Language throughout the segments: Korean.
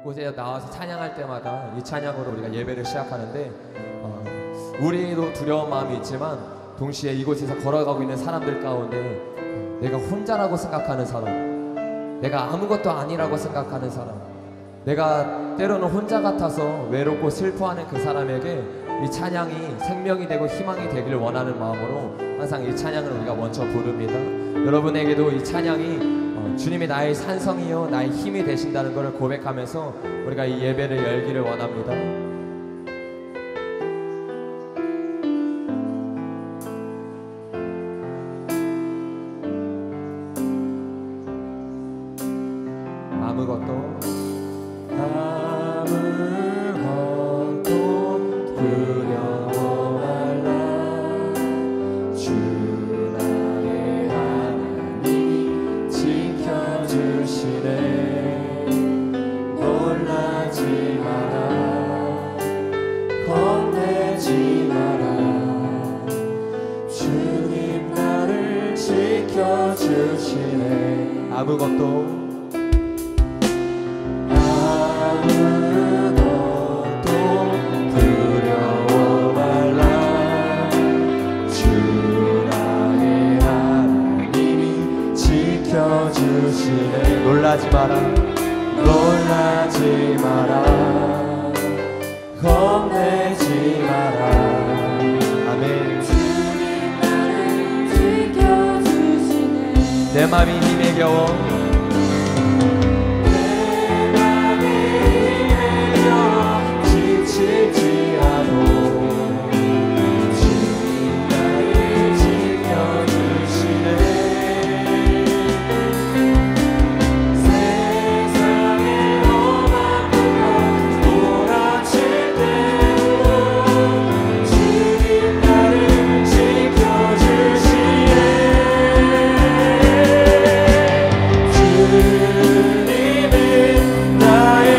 곳에 나와서 찬양할 때마다 이 찬양으로 우리가 예배를 시작하는데 우리도 두려운 마음이 있지만 동시에 이곳에서 걸어가고 있는 사람들 가운데 내가 혼자라고 생각하는 사람, 내가 아무것도 아니라고 생각하는 사람, 내가 때로는 혼자 같아서 외롭고 슬퍼하는 그 사람에게 이 찬양이 생명이 되고 희망이 되기를 원하는 마음으로 항상 이 찬양을 우리가 먼저 부릅니다. 여러분에게도 이 찬양이 주님이 나의 산성이요 나의 힘이 되신다는 것을 고백하면서 우리가 이 예배를 열기를 원합니다. 아무것도 두려워 말라. 주 나의 하나님이 지켜주시네. 놀라지 마라. 겁내지 마라. 주님 나를 지켜주시네. 아무것도 두려워 말라. 주 나의 하나님이 지켜주시네. 놀라지 마라. 놀라지 마라. 겁내지 마라. 아멘. 주님 나를 지켜주시네. 내 맘이 힘에 겨워 지칠지라도 주님 나를 지켜주시네. 세상의 험한 몰아칠 때도 주님 나를 지켜주시네. 주님은 나의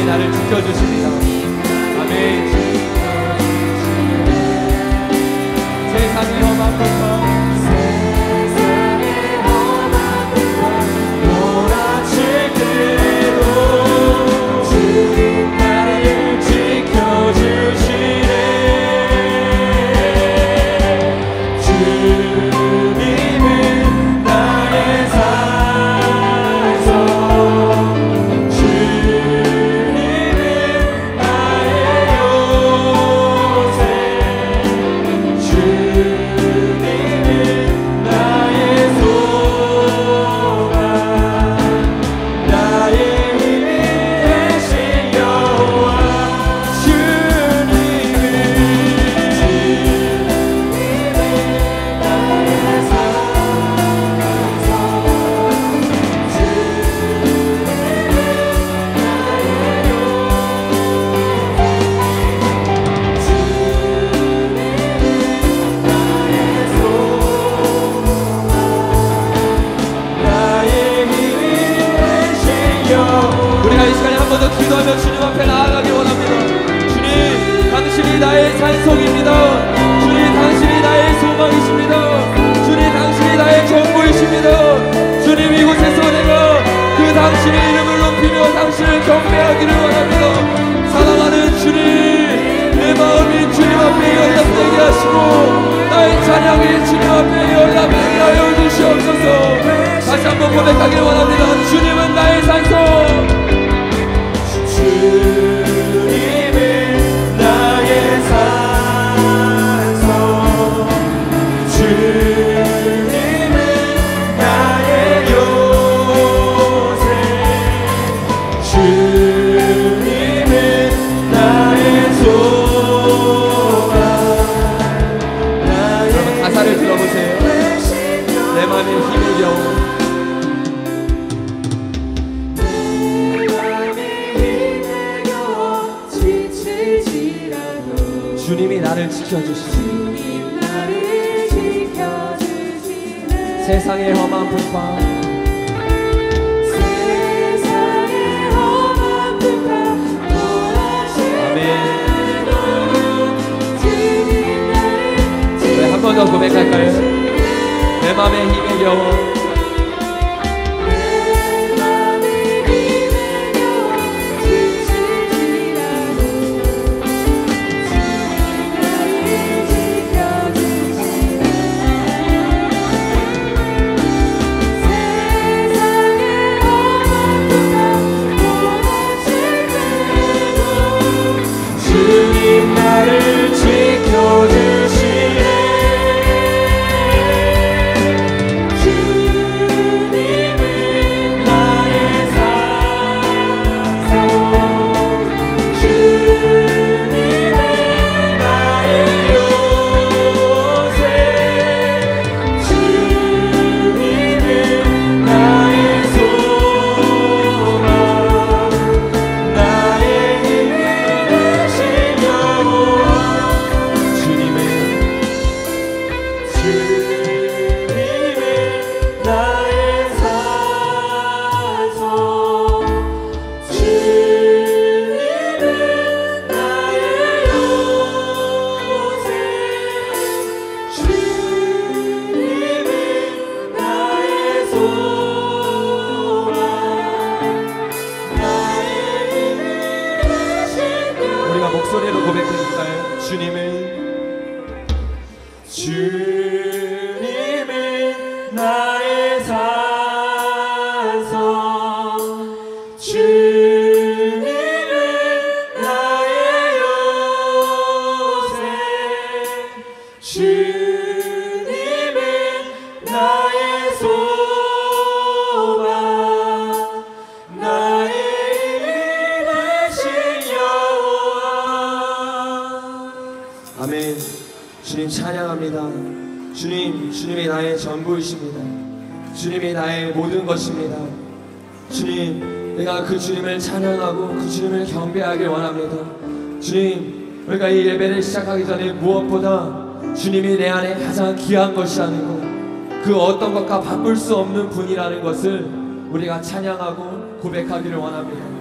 나를 지켜주십니다. 아멘. 세상의 험한 것과 몰아칠 때도 주님 나를 지켜주시네. 주님은 나의 산성. 주님은 기도하며 주님 앞에 나아가기 원합니다. 주님, 당신이 나의 산성입니다. 주님, 당신이 나의 소망이십니다. 주님, 당신이 나의 전부이십니다. 주님, 이곳에서 내가 그 당신의 이름을 높이며 당신을 경배하기를 원합니다. 사랑하는 주님, 내 마음이 주님 앞에 연락되게 하시고 나의 찬양이 주님 앞에 연락되게 하여 주시옵소서. 다시 한번 고백하길 원합니다. 주님은 나의 산성. 주님은 나의 산성. 주님은 나의 요새. 주님은 나의 소망. 여러분 가사를 들어보세요. 내 맘에 힘이 겨워. 주님이 나를 지켜주시네. 세상의 험한 불파, 아멘. 우리 한 번 더 고백할까요? 내 맘에 힘이 겨워. 주님 나를 지켜주시네. 주님은 나의 산성. 주님은 나의 요새. 주님은 나의 소망. 나의 우리가 목소리로 고백해볼까요? 주님은 나의 산성. 주님은 나의 요새. 주님은 나의 소망. 나의 힘이 되신 여호와. 아멘. 주님 찬양합니다. 주님이 나의 전부이십니다. 주님이 나의 모든 것입니다. 주님, 내가 그 주님을 찬양하고 그 주님을 경배하길 원합니다. 주님, 우리가 이 예배를 시작하기 전에 무엇보다 주님이 내 안에 가장 귀한 것이라는 것, 그 어떤 것과 바꿀 수 없는 분이라는 것을 우리가 찬양하고 고백하기를 원합니다.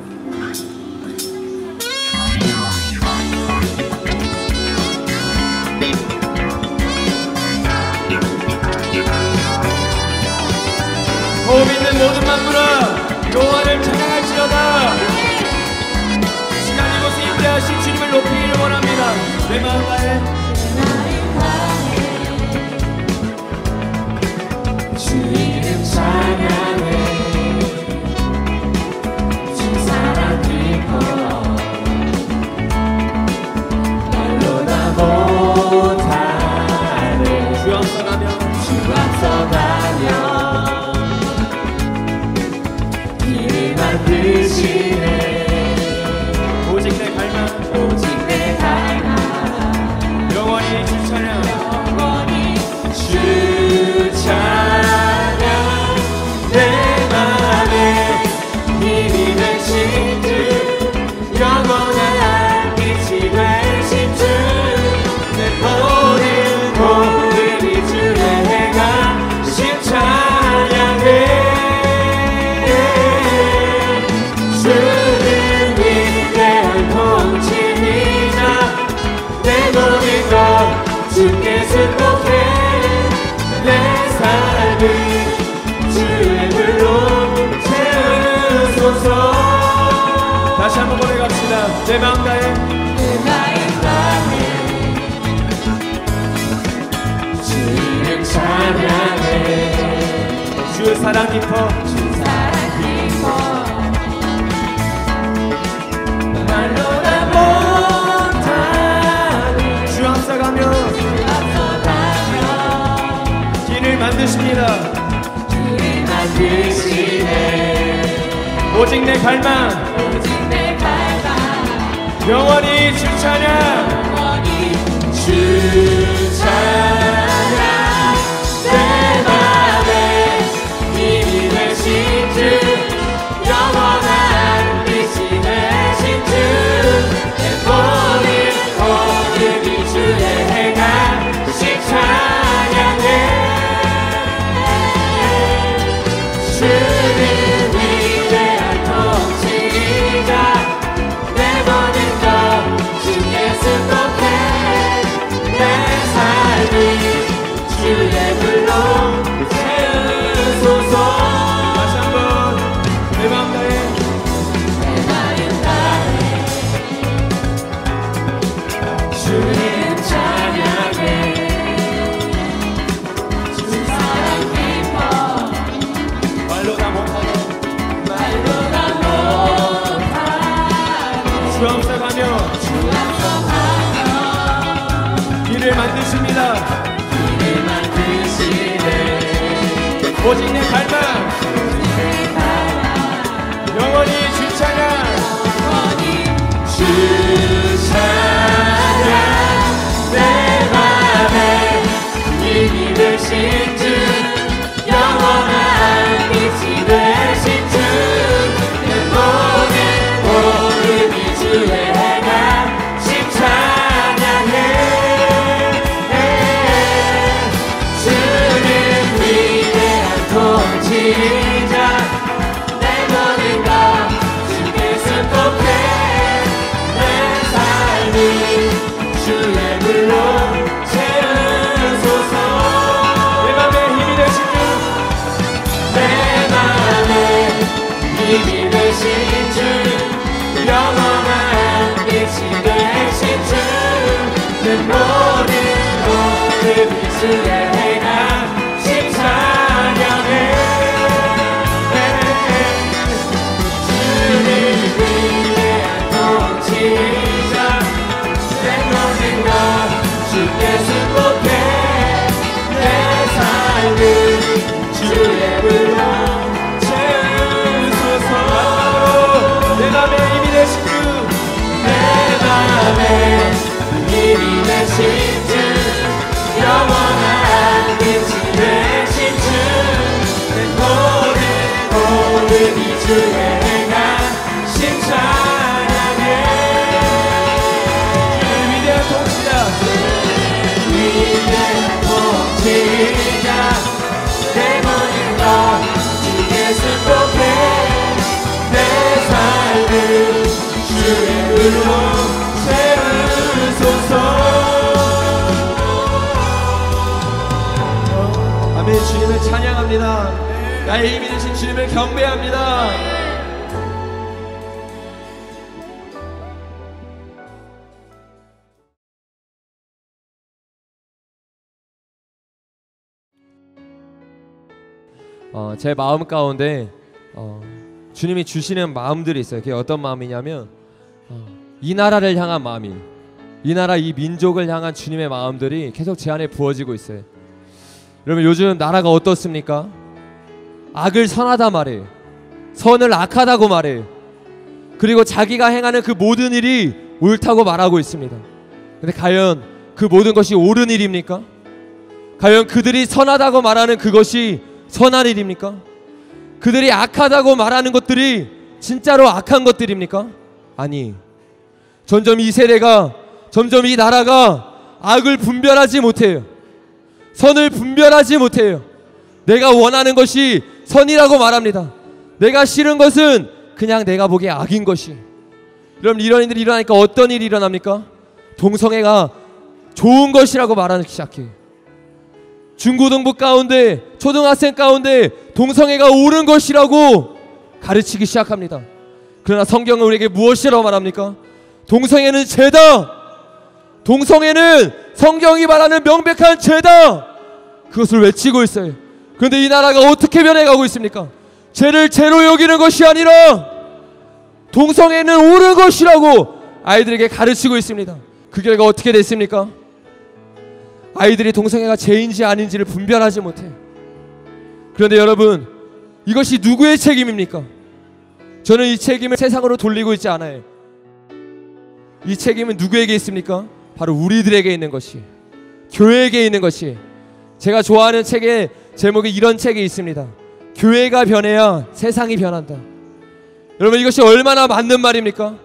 믿는 모든 만물아 여호와를 찬양할지어다. 시간 이곳에 임재하신 주님을 높이기를 원합니다. 내 마음 다해 주님 찬양해. 주 사랑 기뻐 날로 나 못하네. 주 앞서가며 만드시네. 오직 내 갈망 내 마음 다해 주를 찬양해 주 사랑 깊어 말로 다 못하니 주 앞서가며 길을 만드십니다 오직 내 갈망 영원히 주 찬양 주 찬양 내 맘에 힘이 되신 주 영원한 빛이 되신 주 내 모든 주의 행하신 찬양해 주는 위대한 통치자 내 모든 것 주께 승복해 내 삶을 주의 불로 채우소서 다시 한번 내 마음 다해 주님 찬양해 주 사랑 깊어 말로 다 못하네 주 앞서가며 길을 만드십니다 오직 내 갈망 영원히 주 찬양 주 찬양 내 맘에 힘이 되신 주 영원한 빛이 되신 주 내 모든 주의 행하신 찬양해 주는 위대한 통치자 내 모든 것 주께 승복해 내 삶을 주의 불로 채우소서 내 맘에 힘이 되신 주 내 맘에 힘이 되신 주 영원한 빛이 되신 주 내 모든 주의 행하신 찬양해 주는 위대한 통치자 내 모든 것 주께 승복해 내 삶을 주의 불로 채우소서 내 맘에 힘이 되신 주 내 맘에 힘이 되신 주 영원한 빛이 되신 주 내 모든 주의 행하신 찬양해 위대한 통치자 위대한 통치자 내 모든 것 주께 승복해 내 삶을 주의 불로 채우소서 아멘. 주님을 찬양합니다. 나의 힘이 되신 주님을 경배합니다. 제 마음 가운데 주님이 주시는 마음들이 있어요. 그게 어떤 마음이냐면 이 나라를 향한 마음이, 이 나라 이 민족을 향한 주님의 마음들이 계속 제 안에 부어지고 있어요. 여러분 요즘 나라가 어떻습니까? 악을 선하다 말해, 선을 악하다고 말해, 그리고 자기가 행하는 그 모든 일이 옳다고 말하고 있습니다. 근데 과연 그 모든 것이 옳은 일입니까? 과연 그들이 선하다고 말하는 그것이 선한 일입니까? 그들이 악하다고 말하는 것들이 진짜로 악한 것들입니까? 아니, 점점 이 세대가, 점점 이 나라가 악을 분별하지 못해요. 선을 분별하지 못해요. 내가 원하는 것이 선이라고 말합니다. 내가 싫은 것은 그냥 내가 보기에 악인 것이. 여러분 이런 일들이 일어나니까 어떤 일이 일어납니까? 동성애가 좋은 것이라고 말하기 시작해요. 중고등부 가운데, 초등학생 가운데 동성애가 옳은 것이라고 가르치기 시작합니다. 그러나 성경은 우리에게 무엇이라고 말합니까? 동성애는 죄다. 동성애는 성경이 말하는 명백한 죄다. 그것을 외치고 있어요. 그런데 이 나라가 어떻게 변해가고 있습니까? 죄를 죄로 여기는 것이 아니라 동성애는 옳은 것이라고 아이들에게 가르치고 있습니다. 그 결과 어떻게 됐습니까? 아이들이 동성애가 죄인지 아닌지를 분별하지 못해요. 그런데 여러분, 이것이 누구의 책임입니까? 저는 이 책임을 세상으로 돌리고 있지 않아요. 이 책임은 누구에게 있습니까? 바로 우리들에게 있는 것이, 교회에게 있는 것이. 제가 좋아하는 책의 제목에 이런 책이 있습니다. 교회가 변해야 세상이 변한다. 여러분, 이것이 얼마나 맞는 말입니까?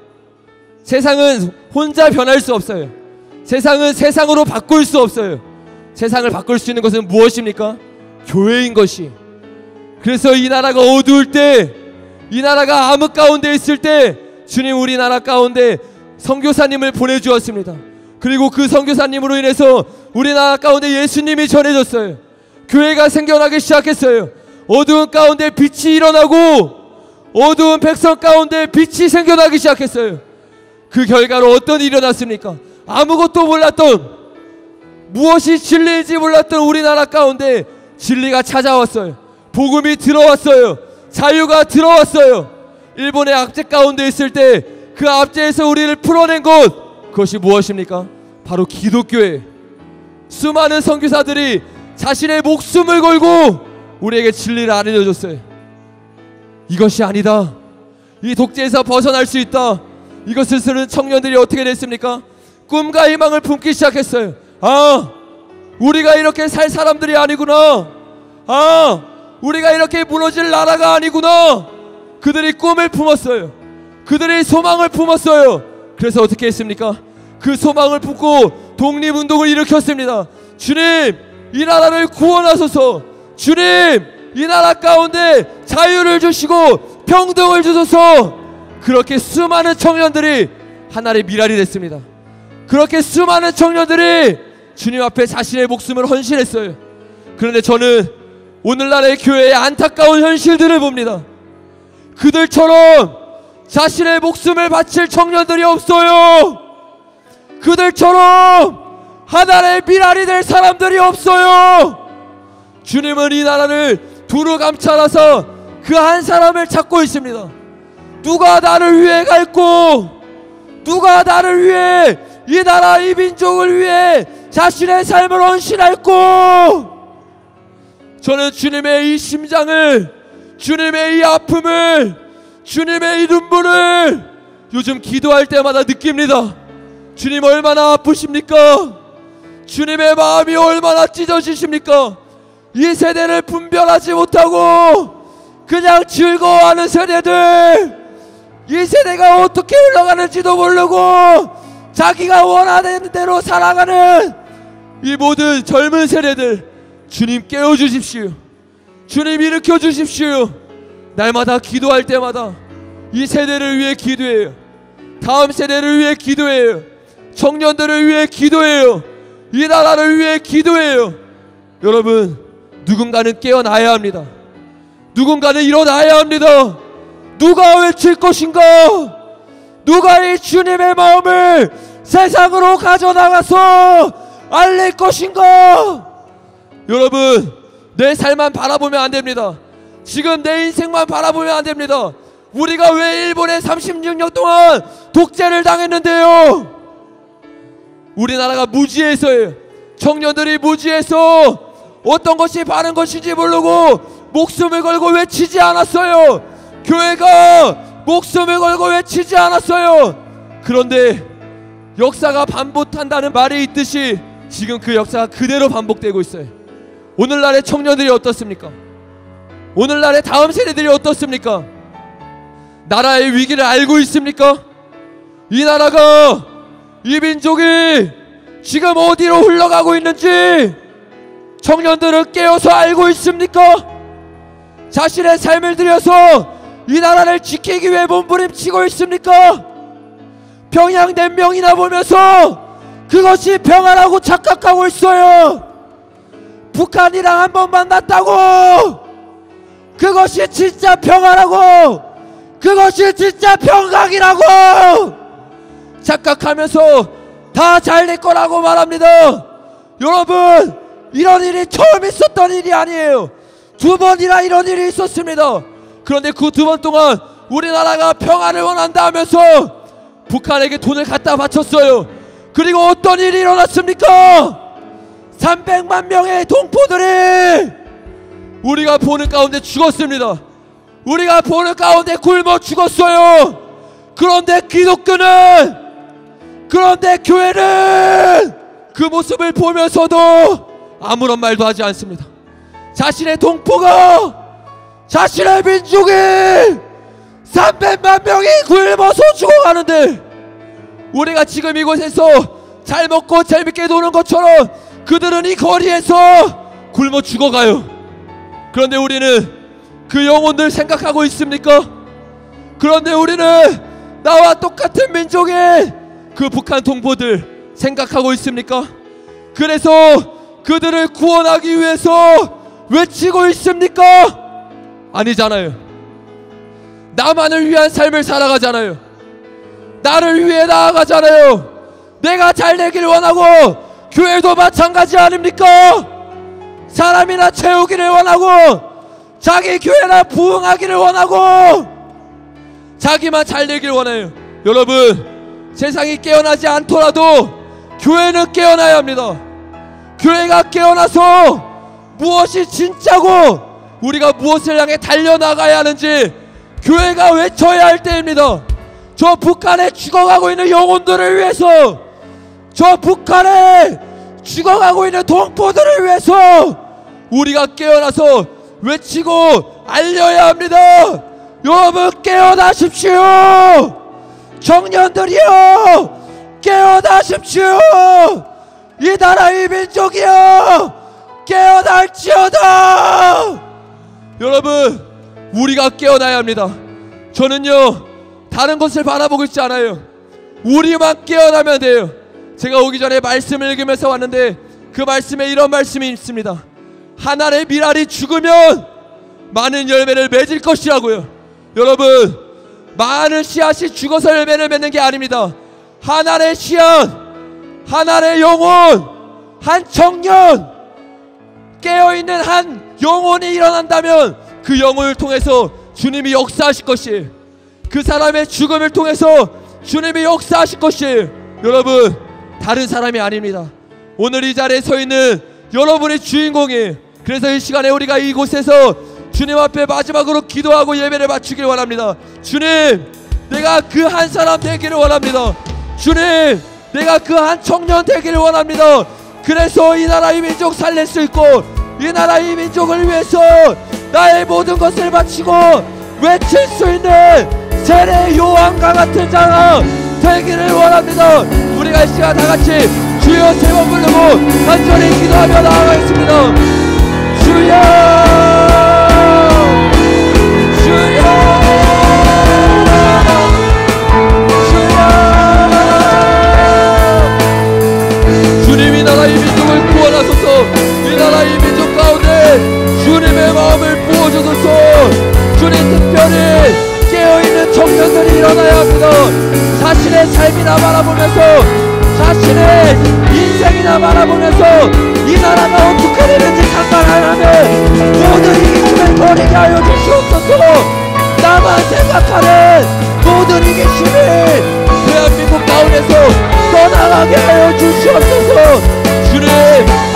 세상은 혼자 변할 수 없어요. 세상은 세상으로 바꿀 수 없어요. 세상을 바꿀 수 있는 것은 무엇입니까? 교회인 것이. 그래서 이 나라가 어두울 때, 이 나라가 암흑 가운데 있을 때 주님 우리나라 가운데 선교사님을 보내주었습니다. 그리고 그 선교사님으로 인해서 우리나라 가운데 예수님이 전해졌어요. 교회가 생겨나기 시작했어요. 어두운 가운데 빛이 일어나고 어두운 백성 가운데 빛이 생겨나기 시작했어요. 그 결과로 어떤 일이 일어났습니까? 아무것도 몰랐던, 무엇이 진리인지 몰랐던 우리나라 가운데 진리가 찾아왔어요. 복음이 들어왔어요. 자유가 들어왔어요. 일본의 압제 가운데 있을 때 그 압제에서 우리를 풀어낸 것, 그것이 무엇입니까? 바로 기독교예요. 수많은 선교사들이 자신의 목숨을 걸고 우리에게 진리를 알려줬어요. 이것이 아니다, 이 독재에서 벗어날 수 있다. 이것을 쓰는 청년들이 어떻게 됐습니까? 꿈과 희망을 품기 시작했어요. 아, 우리가 이렇게 살 사람들이 아니구나. 아, 우리가 이렇게 무너질 나라가 아니구나. 그들이 꿈을 품었어요. 그들이 소망을 품었어요. 그래서 어떻게 했습니까? 그 소망을 품고 독립운동을 일으켰습니다. 주님, 이 나라를 구원하소서. 주님, 이 나라 가운데 자유를 주시고 평등을 주소서. 그렇게 수많은 청년들이 하나의 미랄이 됐습니다. 그렇게 수많은 청년들이 주님 앞에 자신의 목숨을 헌신했어요. 그런데 저는 오늘날의 교회의 안타까운 현실들을 봅니다. 그들처럼 자신의 목숨을 바칠 청년들이 없어요. 그들처럼 하나의 미랄이 될 사람들이 없어요. 주님은 이 나라를 두루 감찰하사 그 한 사람을 찾고 있습니다. 누가 나를 위해 갈고, 누가 나를 위해, 이 나라 이 민족을 위해 자신의 삶을 헌신할고. 저는 주님의 이 심장을, 주님의 이 아픔을, 주님의 이 눈물을 요즘 기도할 때마다 느낍니다. 주님 얼마나 아프십니까? 주님의 마음이 얼마나 찢어지십니까? 이 세대를 분별하지 못하고 그냥 즐거워하는 세대들, 이 세대가 어떻게 흘러가는지도 모르고 자기가 원하는 대로 살아가는 이 모든 젊은 세대들, 주님 깨워주십시오. 주님 일으켜 주십시오. 날마다 기도할 때마다 이 세대를 위해 기도해요. 다음 세대를 위해 기도해요. 청년들을 위해 기도해요. 이 나라를 위해 기도해요. 여러분, 누군가는 깨어나야 합니다. 누군가는 일어나야 합니다. 누가 외칠 것인가? 누가 이 주님의 마음을 세상으로 가져나가서 알릴 것인가? 여러분, 내 삶만 바라보면 안 됩니다. 지금 내 인생만 바라보면 안 됩니다. 우리가 왜 일본에 36년 동안 독재를 당했는데요? 우리나라가 무지해서예요. 청년들이 무지해서 어떤 것이 바른 것인지 모르고 목숨을 걸고 외치지 않았어요. 교회가 목숨을 걸고 외치지 않았어요. 그런데 역사가 반복한다는 말이 있듯이 지금 그 역사가 그대로 반복되고 있어요. 오늘날의 청년들이 어떻습니까? 오늘날의 다음 세대들이 어떻습니까? 나라의 위기를 알고 있습니까? 이 나라가, 이 민족이 지금 어디로 흘러가고 있는지 청년들은 깨어서 알고 있습니까? 자신의 삶을 들여서 이 나라를 지키기 위해 몸부림치고 있습니까? 평양 냉면이나 보면서 그것이 평화라고 착각하고 있어요. 북한이랑 한번 만났다고 그것이 진짜 평화라고, 그것이 진짜 평강이라고 착각하면서 다 잘 될 거라고 말합니다. 여러분, 이런 일이 처음 있었던 일이 아니에요. 2번이나 이런 일이 있었습니다. 그런데 그 2번 동안 우리나라가 평화를 원한다 하면서 북한에게 돈을 갖다 바쳤어요. 그리고 어떤 일이 일어났습니까? 300만 명의 동포들이 우리가 보는 가운데 죽었습니다. 우리가 보는 가운데 굶어 죽었어요. 그런데 기독교는, 그런데 교회는 그 모습을 보면서도 아무런 말도 하지 않습니다. 자신의 동포가, 자신의 민족이 300만 명이 굶어서 죽어가는데 우리가 지금 이곳에서 잘 먹고 재밌게 노는 것처럼 그들은 이 거리에서 굶어 죽어가요. 그런데 우리는 그 영혼들 생각하고 있습니까? 그런데 우리는 나와 똑같은 민족의 그 북한 동포들 생각하고 있습니까? 그래서 그들을 구원하기 위해서 외치고 있습니까? 아니잖아요. 나만을 위한 삶을 살아가잖아요. 나를 위해 나아가잖아요. 내가 잘 되길 원하고, 교회도 마찬가지 아닙니까? 사람이나 채우기를 원하고, 자기 교회나 부흥하기를 원하고, 자기만 잘 되길 원해요. 여러분, 세상이 깨어나지 않더라도 교회는 깨어나야 합니다. 교회가 깨어나서 무엇이 진짜고 우리가 무엇을 향해 달려나가야 하는지 교회가 외쳐야 할 때입니다. 저 북한에 죽어가고 있는 영혼들을 위해서, 저 북한에 죽어가고 있는 동포들을 위해서 우리가 깨어나서 외치고 알려야 합니다. 여러분, 깨어나십시오. 청년들이여, 깨어나십시오. 이 나라 이 민족이여, 깨어날지어다. 여러분, 우리가 깨어나야 합니다. 저는요, 다른 것을 바라보고 있지 않아요. 우리만 깨어나면 돼요. 제가 오기 전에 말씀을 읽으면서 왔는데 그 말씀에 이런 말씀이 있습니다. 한 알의 밀알이 죽으면 많은 열매를 맺을 것이라고요. 여러분, 많은 씨앗이 죽어서 열매를 맺는 게 아닙니다. 한 알의 씨앗, 한 알의 영혼, 한 청년, 깨어있는 한 영혼이 일어난다면 그 영혼을 통해서 주님이 역사하실 것이에요. 그 사람의 죽음을 통해서 주님이 역사하실 것이에요. 여러분, 다른 사람이 아닙니다. 오늘 이 자리에 서 있는 여러분이 주인공이에요. 그래서 이 시간에 우리가 이곳에서 주님 앞에 마지막으로 기도하고 예배를 바치길 원합니다. 주님, 내가 그 한 사람 되기를 원합니다. 주님, 내가 그 한 청년 되기를 원합니다. 그래서 이 나라 이 민족 살릴 수 있고, 이 나라 이 민족을 위해서 나의 모든 것을 바치고 외칠 수 있는 세례 요한과 같은 자가 되기를 원합니다. 우리가 이 시간 다같이 주여 세 번 부르고 간절히 기도하며 나아가겠습니다. 주여, 주여, 주여. 주님, 이 나라 이 민족을 구원하소서. 이 나라 이 민족 가운데 주님의 마음을 부어주소서. 주님, 특별히 깨어있는 청년들이 일어나야 합니다. 자신의 삶이나 바라보면서, 자신의 인생이나 바라보면서 이 나라가 어떻게 되는지 상관하면 모든 이기심을 버리게 하여 주시옵소서. 나만 생각하는 모든 이기심이 대한민국 가운데서 떠나가게 하여 주시옵소서. 주님,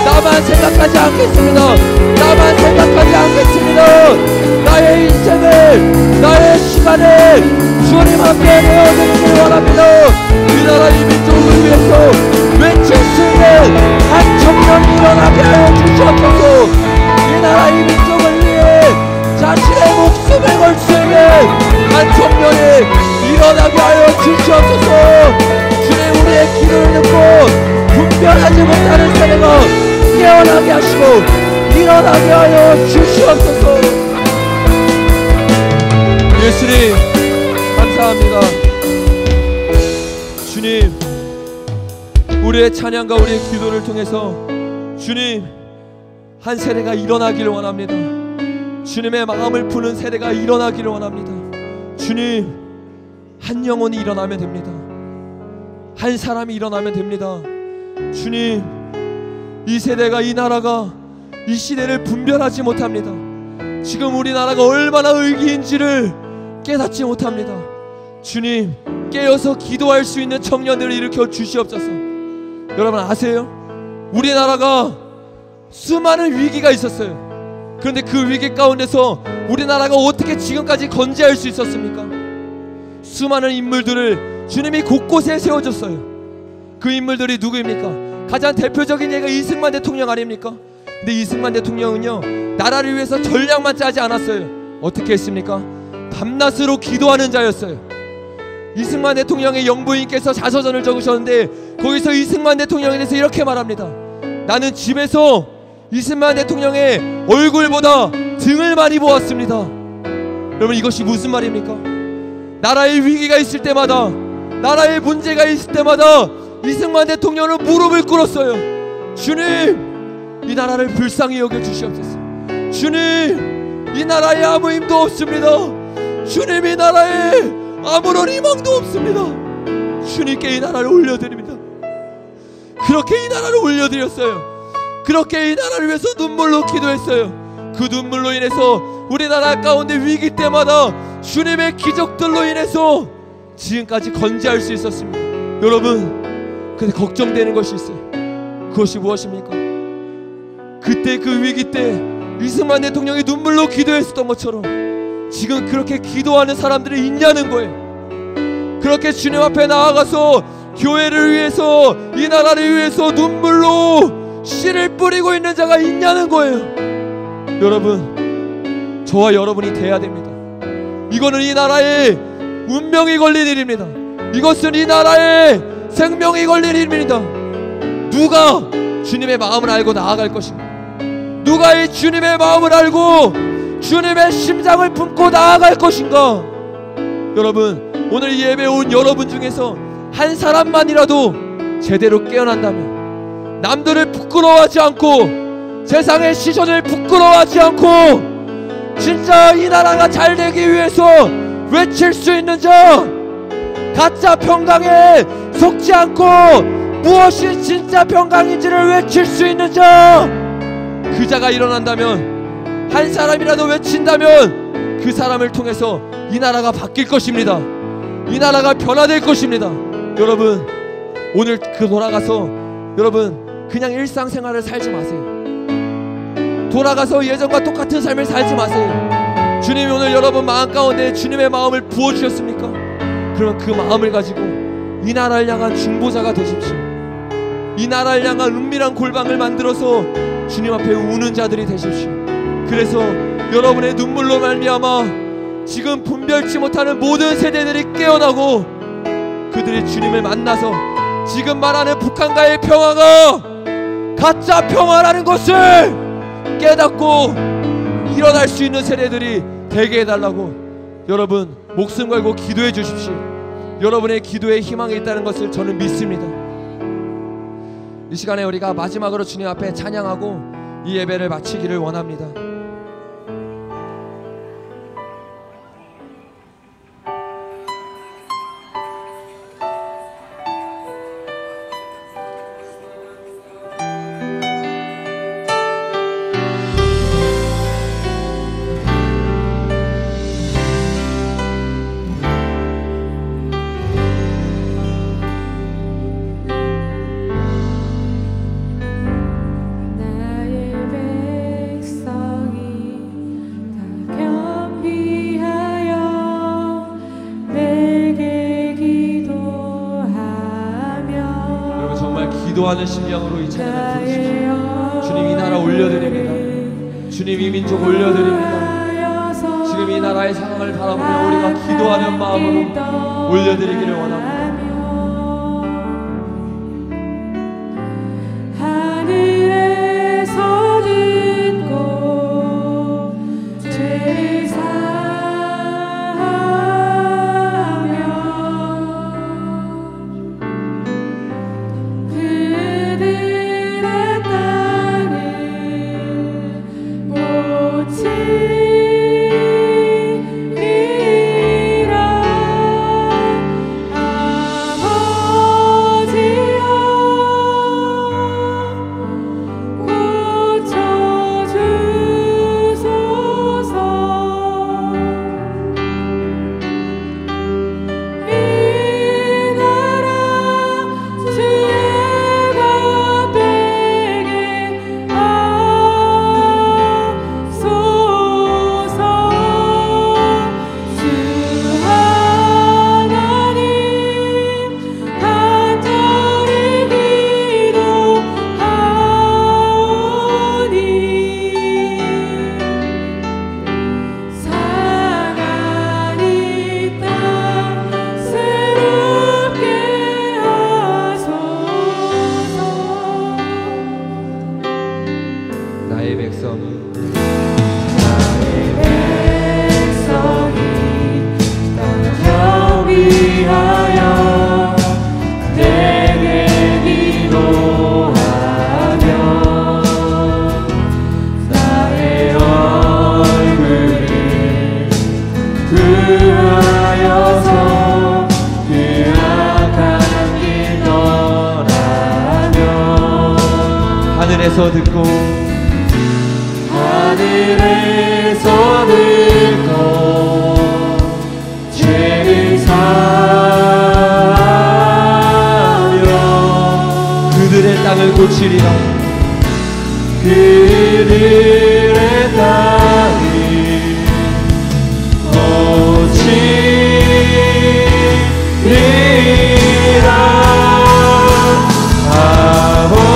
나만 생각하지 않겠습니다. 나만 생각하지 않겠습니다. 나의 인생을, 나의 시간을 주님 앞에 내어드리길 원합니다. 이 나라 이 민족을 위해서 외칠 수 있는 한 청년이 일어나게 하여 주시옵소서. 이 나라 이 민족을 위해 자신의 목숨을 걸 수 있는 한 청년이 일어나게 하여 주시옵소서. 주님, 우리의 기도를 듣고 분별하지 못하는 세대가 깨어나게 하시고 일어나게 하여 주시옵소서. 예수님, 감사합니다. 주님, 우리의 찬양과 우리의 기도를 통해서 주님, 한 세대가 일어나기를 원합니다. 주님의 마음을 푸는 세대가 일어나기를 원합니다. 주님, 한 영혼이 일어나면 됩니다. 한 사람이 일어나면 됩니다. 주님, 이 세대가, 이 나라가, 이 시대를 분별하지 못합니다. 지금 우리나라가 얼마나 위기인지를 깨닫지 못합니다. 주님, 깨어서 기도할 수 있는 청년들을 일으켜 주시옵소서. 여러분 아세요? 우리나라가 수많은 위기가 있었어요. 그런데 그 위기 가운데서 우리나라가 어떻게 지금까지 건재할 수 있었습니까? 수많은 인물들을 주님이 곳곳에 세워줬어요. 그 인물들이 누구입니까? 가장 대표적인 예가 이승만 대통령 아닙니까? 근데 이승만 대통령은요, 나라를 위해서 전략만 짜지 않았어요. 어떻게 했습니까? 밤낮으로 기도하는 자였어요. 이승만 대통령의 영부인께서 자서전을 적으셨는데 거기서 이승만 대통령에 대해서 이렇게 말합니다. 나는 집에서 이승만 대통령의 얼굴보다 등을 많이 보았습니다. 여러분, 이것이 무슨 말입니까? 나라의 위기가 있을 때마다, 나라의 문제가 있을 때마다 이승만 대통령은 무릎을 꿇었어요. 주님, 이 나라를 불쌍히 여겨 주시옵소서. 주님, 이 나라에 아무 힘도 없습니다. 주님, 이 나라에 아무런 희망도 없습니다. 주님께 이 나라를 올려드립니다. 그렇게 이 나라를 올려드렸어요. 그렇게 이 나라를 위해서 눈물로 기도했어요. 그 눈물로 인해서 우리나라 가운데 위기 때마다 주님의 기적들로 인해서 지금까지 건재할 수 있었습니다. 여러분, 근데 걱정되는 것이 있어요. 그것이 무엇입니까? 그때 그 위기 때 이승만 대통령이 눈물로 기도했었던 것처럼 지금 그렇게 기도하는 사람들이 있냐는 거예요. 그렇게 주님 앞에 나아가서 교회를 위해서, 이 나라를 위해서 눈물로 씨를 뿌리고 있는 자가 있냐는 거예요. 여러분, 저와 여러분이 돼야 됩니다. 이거는 이 나라의 운명이 걸린 일입니다. 이것은 이 나라의 생명이 걸린 일입니다. 누가 주님의 마음을 알고 나아갈 것인가? 누가 이 주님의 마음을 알고 주님의 심장을 품고 나아갈 것인가? 여러분, 오늘 이 예배에 온 여러분 중에서 한 사람만이라도 제대로 깨어난다면, 남들을 부끄러워하지 않고 세상의 시선을 부끄러워하지 않고 진짜 이 나라가 잘 되기 위해서 외칠 수 있는 자, 가짜 평강에 속지 않고 무엇이 진짜 평강인지를 외칠 수 있는 자, 그 자가 일어난다면, 한 사람이라도 외친다면 그 사람을 통해서 이 나라가 바뀔 것입니다. 이 나라가 변화될 것입니다. 여러분, 오늘 돌아가서 여러분 그냥 일상생활을 살지 마세요. 돌아가서 예전과 똑같은 삶을 살지 마세요. 주님이 오늘 여러분 마음 가운데 주님의 마음을 부어주셨습니까? 그러면 그 마음을 가지고 이 나라를 향한 중보자가 되십시오. 이 나라를 향한 은밀한 골방을 만들어서 주님 앞에 우는 자들이 되십시오. 그래서 여러분의 눈물로 말미암아 지금 분별치 못하는 모든 세대들이 깨어나고 그들이 주님을 만나서 지금 말하는 북한과의 평화가 가짜 평화라는 것을 깨닫고 일어날 수 있는 세대들이 되게 해달라고 여러분 목숨 걸고 기도해 주십시오. 여러분의 기도에 희망이 있다는 것을 저는 믿습니다. 이 시간에 우리가 마지막으로 주님 앞에 찬양하고 이 예배를 마치기를 원합니다. 기도하는 심령으로 이 찬양을 부르십시오. 주님, 이 나라 올려드립니다. 주님, 이 민족 올려드립니다. 지금 이 나라의 상황을 바라보며 우리가 기도하는 마음으로 올려드리기를 원합니다. 하늘에서 듣고 하늘에서 듣고 죄를 사하며 그들의 땅을 고치리라. 그들의 땅을 고치리라. 아버지여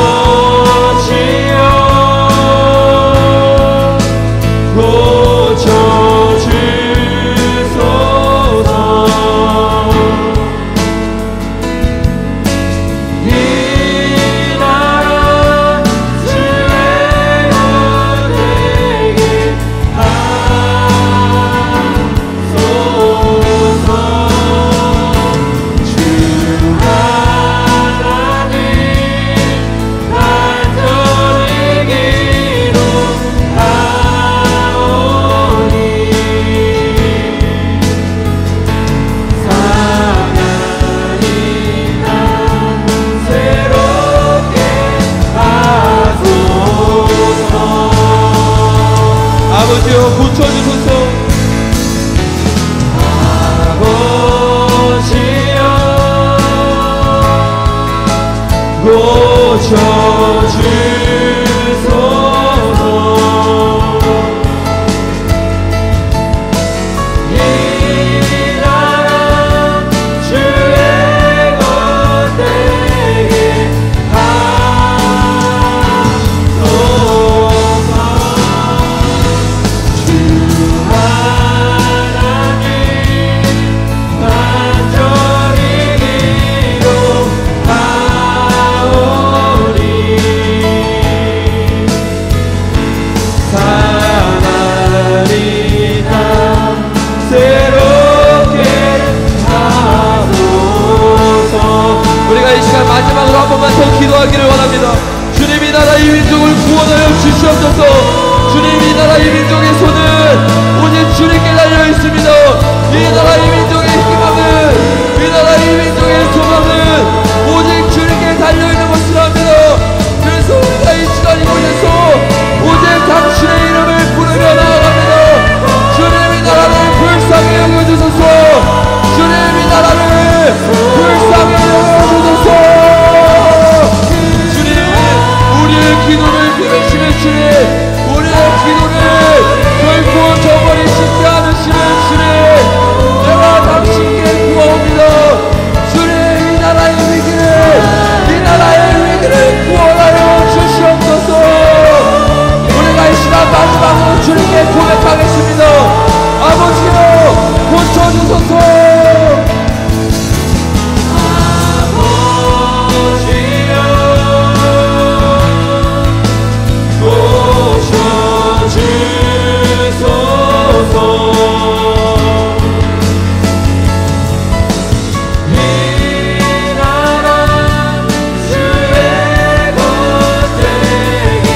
고쳐주소서. 이 나라 주의 은혜에 하소서. 주 하나님 간절히 기도하오니 사나이 날 새롭게 하소서. 아버지여 고쳐주소서. 아버지여 고쳐주소서. 이 나라 주의 것되게 하소서. 주 하나님 간절히 기도하오니 사나이 날 새롭게 하소서. 우리가 이 시간 마지막으로 한 번만 더 기도하기를 원합니다. 주님, 이 나라 이 민족을 구원하여 주시옵소서. 주님, 이 나라 이 민족의 손은 오직 주님께 달려 있습니다. 이 나라 이 민족의 희망은, 이 나라 이 민족의 소망은 오직 주님께 달려 있는 것이라 합니다. 그래서 우리가 이 시간 이곳에서 오직 당신의 이름을 부르며 나아갑니다. 주님, 이 나라를 불쌍히 여겨주소서. 주님, 이 나라를 불쌍히 여겨주소서. 주님, 우리의 기도를 들으시는 주님, 우리의 기도를 결코 저버리시지 않으시는 주님, 내가 당신께 구하옵니다. 주님, 이 나라의 위기를 구원하여 주시옵소서. 우리가 이 시간 마지막으로 주님께 고백하겠습니다. 아버지여 고쳐주소서. 아버지여 고쳐주소서. 이 나라 주의 것되게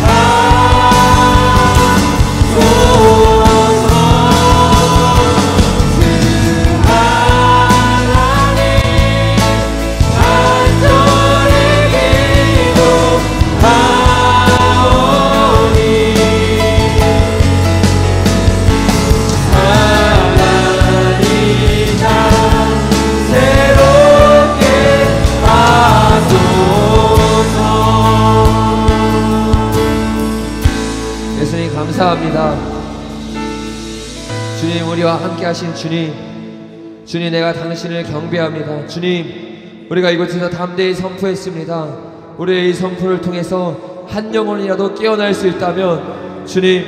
하소서. 주 하나님 간절히 기도하오니 사나이 날 새롭게 하소서. 예수님 감사합니다. 주님, 우리와 함께 하신 주님, 주님, 내가 당신을 경배합니다. 주님, 우리가 이곳에서 담대히 선포했습니다. 우리의 이 선포를 통해서 한 영혼이라도 깨어날 수 있다면 주님,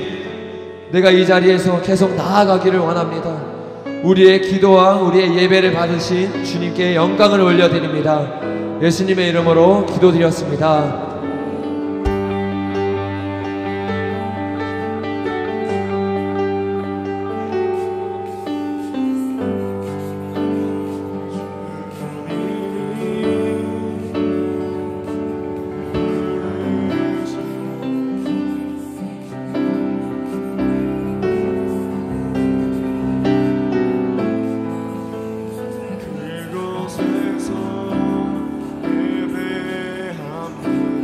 내가 이 자리에서 계속 나아가기를 원합니다. 우리의 기도와 우리의 예배를 받으신 주님께 영광을 올려드립니다. 예수님의 이름으로 기도드렸습니다. 그곳에서 예배합니다.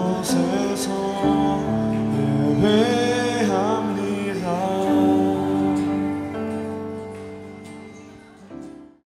곳에서 예배